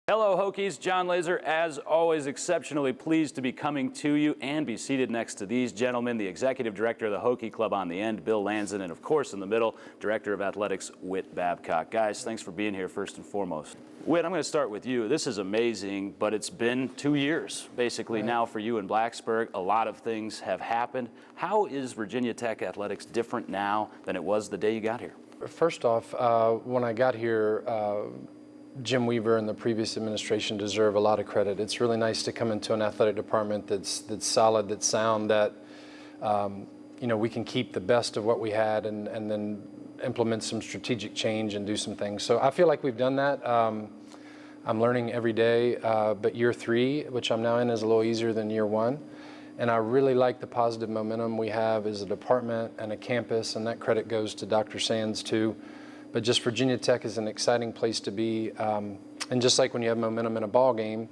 Hello, Hokies. John Laser, as always, exceptionally pleased to be coming to you and be seated next to these gentlemen, the executive director of the Hokie Club on the end, Bill Lanzin, and of course in the middle, director of athletics, Whit Babcock. Guys, thanks for being here first and foremost. Whit, I'm going to start with you. This is amazing, but it's been 2 years basically now for you in Blacksburg. A lot of things have happened. How is Virginia Tech athletics different now than it was the day you got here? First off, when I got here, Jim Weaver and the previous administration deserve a lot of credit. It's really nice to come into an athletic department that's solid, that's sound, that we can keep the best of what we had and then implement some strategic change and do some things. So I feel like we've done that. I'm learning every day, but year 3, which I'm now in, is a little easier than year 1. And I really like the positive momentum we have as a department and a campus, and that credit goes to Dr. Sands too. But just Virginia Tech is an exciting place to be. And just like when you have momentum in a ball game,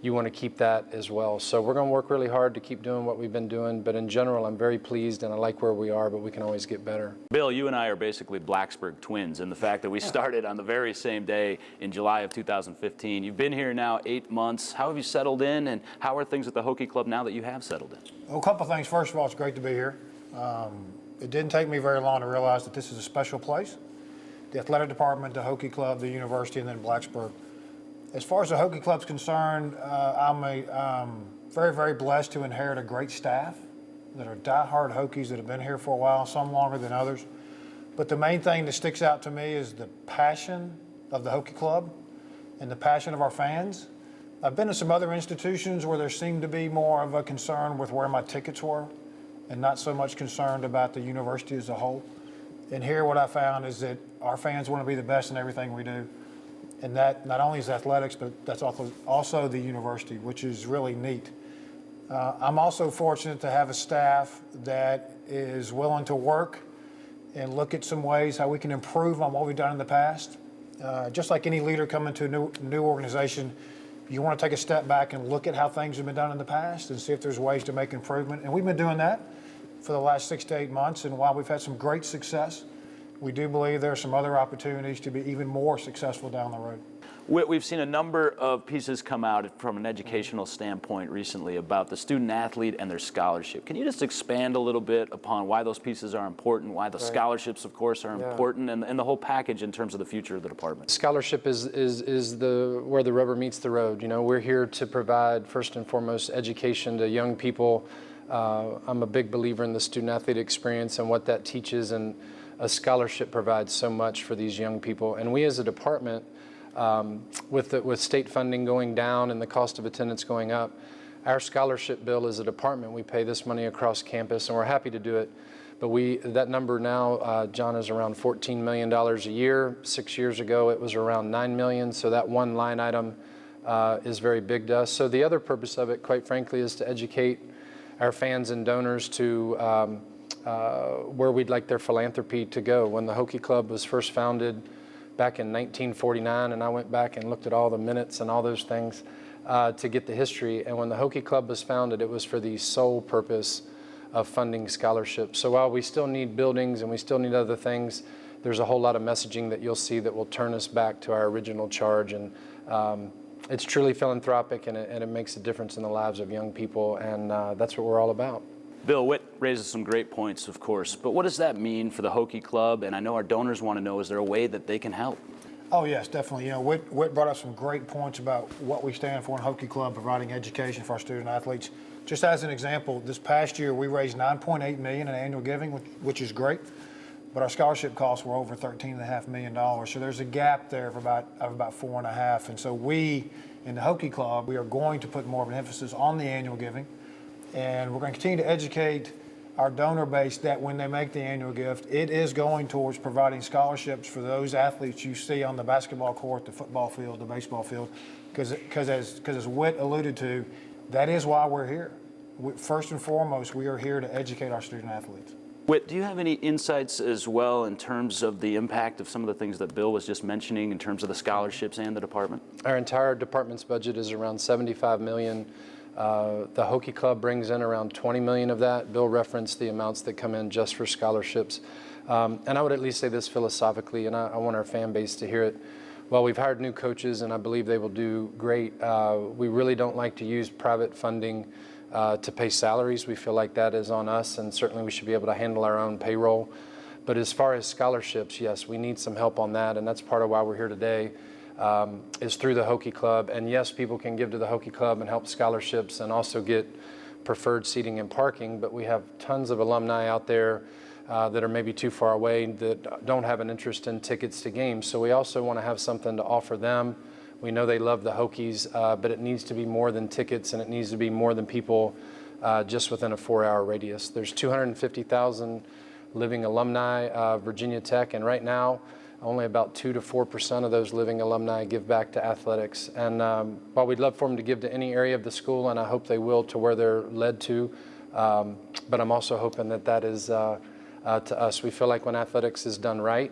you want to keep that as well. So we're going to work really hard to keep doing what we've been doing. But in general, I'm very pleased and I like where we are, but we can always get better. Bill, you and I are basically Blacksburg twins in the fact that we started on the very same day in July of 2015. You've been here now 8 months. How have you settled in, and how are things at the Hokie Club now that you have settled in? Well, a couple of things. First of all, it's great to be here. It didn't take me very long to realize that this is a special place. The athletic department, the Hokie Club, the university, and then Blacksburg. As far as the Hokie Club's concerned, I'm very, very blessed to inherit a great staff that are diehard Hokies that have been here for a while, some longer than others. But the main thing that sticks out to me is the passion of the Hokie Club and the passion of our fans. I've been to some other institutions where there seemed to be more of a concern with where my tickets were and not so much concerned about the university as a whole. And here what I found is that our fans want to be the best in everything we do. And that not only is athletics, but that's also the university, which is really neat. I'm also fortunate to have a staff that is willing to work and look at some ways how we can improve on what we've done in the past. Just like any leader coming to a new organization, you want to take a step back and look at how things have been done in the past and see if there's ways to make improvement. And we've been doing that for the last 6 to 8 months, and while we've had some great success, we do believe there are some other opportunities to be even more successful down the road. We've seen a number of pieces come out from an educational standpoint recently about the student athlete and their scholarship. Can you just expand a little bit upon why those pieces are important, why the scholarships, of course, are important, and the whole package in terms of the future of the department? Scholarship is where the rubber meets the road. You know, we're here to provide, first and foremost, education to young people. I'm a big believer in the student-athlete experience and what that teaches, and a scholarship provides so much for these young people. And we as a department, with state funding going down and the cost of attendance going up, our scholarship bill as a department, we pay this money across campus, and we're happy to do it. But that number now, John, is around $14 million a year. 6 years ago, it was around $9 million, so that one line item is very big to us. So the other purpose of it, quite frankly, is to educate our fans and donors to where we'd like their philanthropy to go. When the Hokie Club was first founded back in 1949, and I went back and looked at all the minutes and all those things to get the history, and when the Hokie Club was founded, it was for the sole purpose of funding scholarships. So while we still need buildings and we still need other things, there's a whole lot of messaging that you'll see that will turn us back to our original charge. And it's truly philanthropic, and it makes a difference in the lives of young people, and that's what we're all about. Bill, Whit raises some great points, of course, but what does that mean for the Hokie Club? And I know our donors want to know, is there a way that they can help? Oh, yes, definitely. You know, Whit brought up some great points about what we stand for in Hokie Club, providing education for our student athletes. Just as an example, this past year we raised $9.8 million in annual giving, which is great, but our scholarship costs were over $13.5 million. So there's a gap there of about 4.5. And so we, in the Hokie Club, we are going to put more of an emphasis on the annual giving. And we're going to continue to educate our donor base that when they make the annual gift, it is going towards providing scholarships for those athletes you see on the basketball court, the football field, the baseball field. Because as Whit alluded to, that is why we're here. First and foremost, we are here to educate our student athletes. Whit, do you have any insights as well in terms of the impact of some of the things that Bill was just mentioning in terms of the scholarships and the department? Our entire department's budget is around $75 million. The Hokie Club brings in around $20 million of that. Bill referenced the amounts that come in just for scholarships. And I would at least say this philosophically, and I want our fan base to hear it. while we've hired new coaches and I believe they will do great, we really don't like to use private funding to pay salaries. We feel like that is on us, and certainly we should be able to handle our own payroll. But as far as scholarships, yes, we need some help on that, and that's part of why we're here today, is through the Hokie Club. And yes, people can give to the Hokie Club and help scholarships and also get preferred seating and parking, but we have tons of alumni out there that are maybe too far away that don't have an interest in tickets to games. So we also want to have something to offer them. We know they love the Hokies, but it needs to be more than tickets, and it needs to be more than people just within a 4-hour radius. There's 250,000 living alumni of Virginia Tech, and right now only about 2 to 4% of those living alumni give back to athletics. And while we'd love for them to give to any area of the school, and I hope they will to where they're led to, but I'm also hoping that that is to us. We feel like when athletics is done right,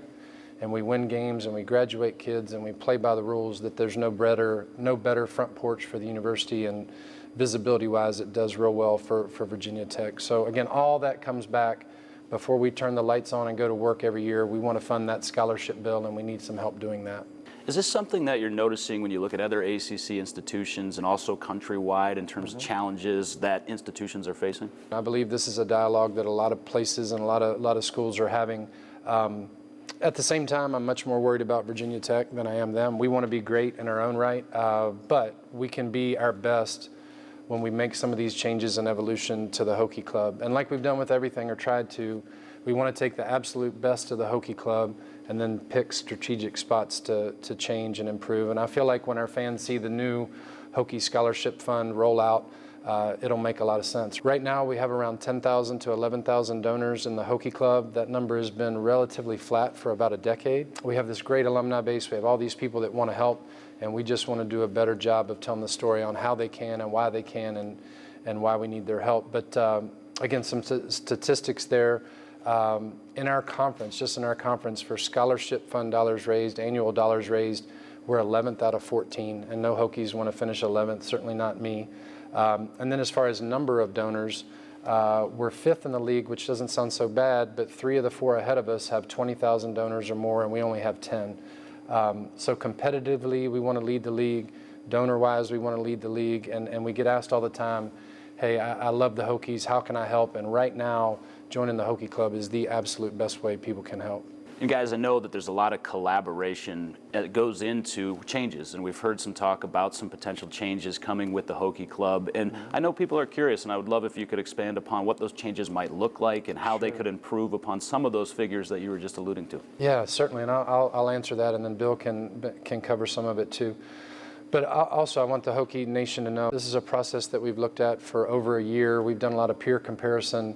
and we win games and we graduate kids and we play by the rules, that there's no better front porch for the university, and visibility wise it does real well for Virginia Tech. So again, all that comes back before we turn the lights on and go to work every year. We want to fund that scholarship bill, and we need some help doing that. Is this something that you're noticing when you look at other ACC institutions and also countrywide in terms of challenges that institutions are facing? I believe this is a dialogue that a lot of places and a lot of schools are having. At the same time, I'm much more worried about Virginia Tech than I am them. We want to be great in our own right, but we can be our best when we make some of these changes and evolution to the Hokie Club. And like we've done with everything, or tried to, we want to take the absolute best of the Hokie Club and then pick strategic spots to change and improve. And I feel like when our fans see the new Hokie Scholarship Fund roll out, it'll make a lot of sense. Right now we have around 10,000 to 11,000 donors in the Hokie Club. That number has been relatively flat for about a decade. We have this great alumni base. We have all these people that want to help, and we just want to do a better job of telling the story on how they can and why they can and why we need their help. But again, some statistics there. In our conference, just in our conference, for scholarship fund dollars raised, annual dollars raised, we're 11th out of 14, and no Hokies want to finish 11th, certainly not me. And then as far as number of donors, we're 5th in the league, which doesn't sound so bad, but 3 of the 4 ahead of us have 20,000 donors or more, and we only have 10. So competitively, we want to lead the league. Donor-wise, we want to lead the league, and we get asked all the time, hey, I love the Hokies, how can I help? And right now, joining the Hokie Club is the absolute best way people can help. And guys, I know that there's a lot of collaboration that goes into changes, and we've heard some talk about some potential changes coming with the Hokie Club. And I know people are curious, and I would love if you could expand upon what those changes might look like and how they could improve upon some of those figures that you were just alluding to. Yeah, certainly, and I'll answer that, and then Bill can cover some of it too. But also, I want the Hokie Nation to know this is a process that we've looked at for over a year. We've done a lot of peer comparison.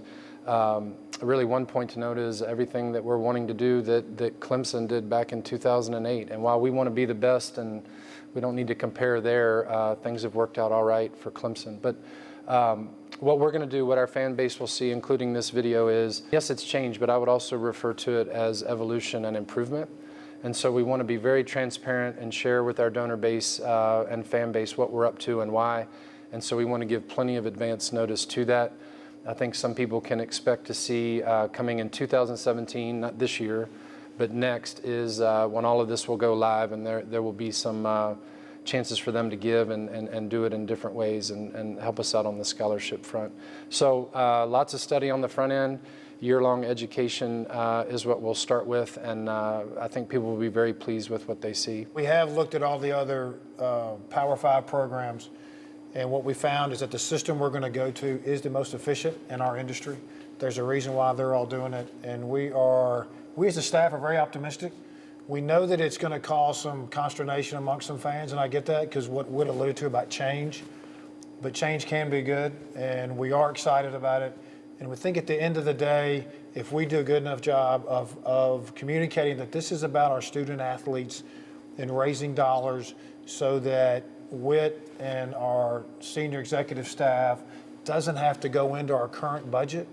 Really, one point to note is everything that we're wanting to do that Clemson did back in 2008. And while we want to be the best and we don't need to compare there, things have worked out all right for Clemson. But what we're going to do, what our fan base will see, including this video, is, yes, it's changed, but I would also refer to it as evolution and improvement. And so we want to be very transparent and share with our donor base and fan base what we're up to and why. And so we want to give plenty of advance notice to that. I think some people can expect to see coming in 2017, not this year, but next, is when all of this will go live, and there will be some chances for them to give and do it in different ways and help us out on the scholarship front. So lots of study on the front end. Year-long education is what we'll start with, and I think people will be very pleased with what they see. We have looked at all the other Power 5 programs, and what we found is that the system we're going to go to is the most efficient in our industry. There's a reason why they're all doing it, and we as a staff are very optimistic. We know that it's going to cause some consternation amongst some fans, and I get that because what Whit alluded to about change, but change can be good, and we are excited about it. And we think at the end of the day, if we do a good enough job of communicating that this is about our student athletes and raising dollars so that Whit and our senior executive staff doesn't have to go into our current budget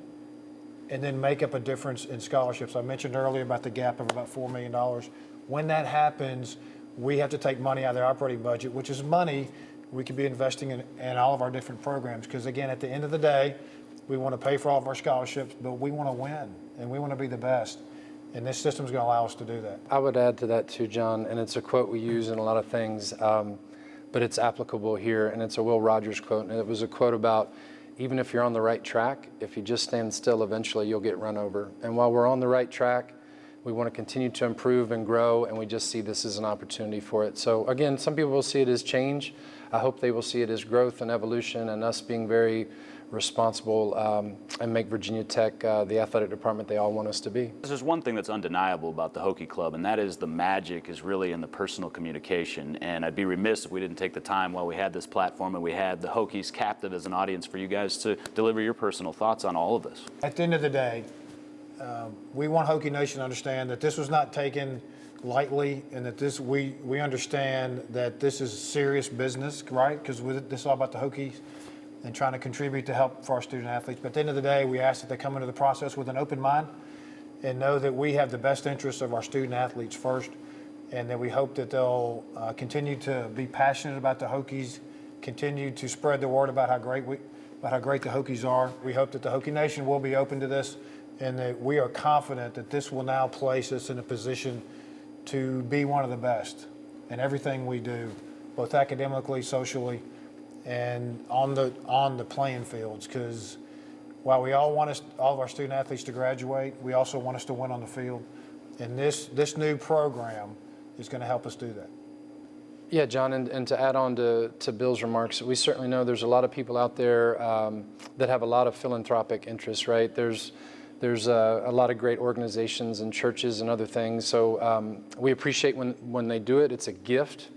and then make up a difference in scholarships. I mentioned earlier about the gap of about $4 million. When that happens, we have to take money out of the operating budget, which is money we could be investing in all of our different programs. Because again, at the end of the day, we want to pay for all of our scholarships, but we want to win and we want to be the best. And this system is going to allow us to do that. I would add to that too, John, and it's a quote we use in a lot of things, but it's applicable here, and it's a Will Rogers quote, and it was a quote about even if you're on the right track, if you just stand still, eventually you'll get run over. And while we're on the right track, we want to continue to improve and grow, and we just see this as an opportunity for it. So again, some people will see it as change. I hope they will see it as growth and evolution and us being very responsible and make Virginia Tech the athletic department they all want us to be. There's one thing that's undeniable about the Hokie Club, and that is the magic is really in the personal communication. And I'd be remiss if we didn't take the time while we had this platform and we had the Hokies captive as an audience for you guys to deliver your personal thoughts on all of this. At the end of the day, we want Hokie Nation to understand that this was not taken lightly, and that we understand that this is serious business, right? Because this is all about the Hokies and trying to contribute to help for our student athletes. But at the end of the day, we ask that they come into the process with an open mind and know that we have the best interests of our student athletes first, and that we hope that they'll continue to be passionate about the Hokies, continue to spread the word about how great the Hokies are. We hope that the Hokie Nation will be open to this, and that we are confident that this will now place us in a position to be one of the best in everything we do, both academically, socially, and on the playing fields. Because while we all want all of our student athletes to graduate, we also want us to win on the field. And this new program is going to help us do that. Yeah, John, and to add on to Bill's remarks, we certainly know there's a lot of people out there that have a lot of philanthropic interests, right? There's a lot of great organizations and churches and other things. So we appreciate when they do it. It's a gift.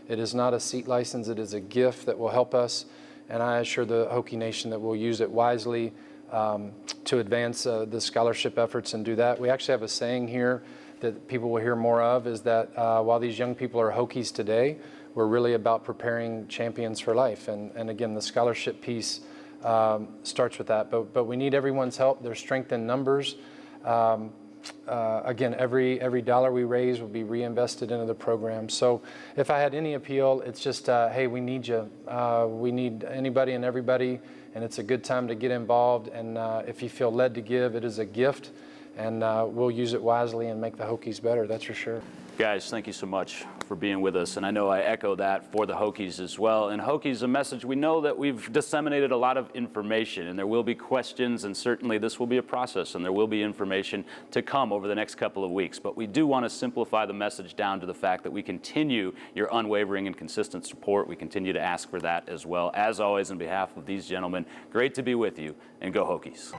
It is not a seat license. It is a gift that will help us. And I assure the Hokie Nation that we'll use it wisely to advance the scholarship efforts and do that. We actually have a saying here that people will hear more of, is that while these young people are Hokies today, we're really about preparing champions for life. And again, the scholarship piece starts with that. But we need everyone's help. There's strength in numbers. Again, every dollar we raise will be reinvested into the program. So if I had any appeal, it's just, hey, we need you. We need anybody and everybody, and it's a good time to get involved. And if you feel led to give, it is a gift, and we'll use it wisely and make the Hokies better, that's for sure. Guys, thank you so much for being with us, and I know I echo that for the Hokies as well. And Hokies, a message, we know that we've disseminated a lot of information, and there will be questions, and certainly this will be a process, and there will be information to come over the next couple of weeks. But we do want to simplify the message down to the fact that we continue your unwavering and consistent support. We continue to ask for that as well. As always, on behalf of these gentlemen, great to be with you, and go Hokies.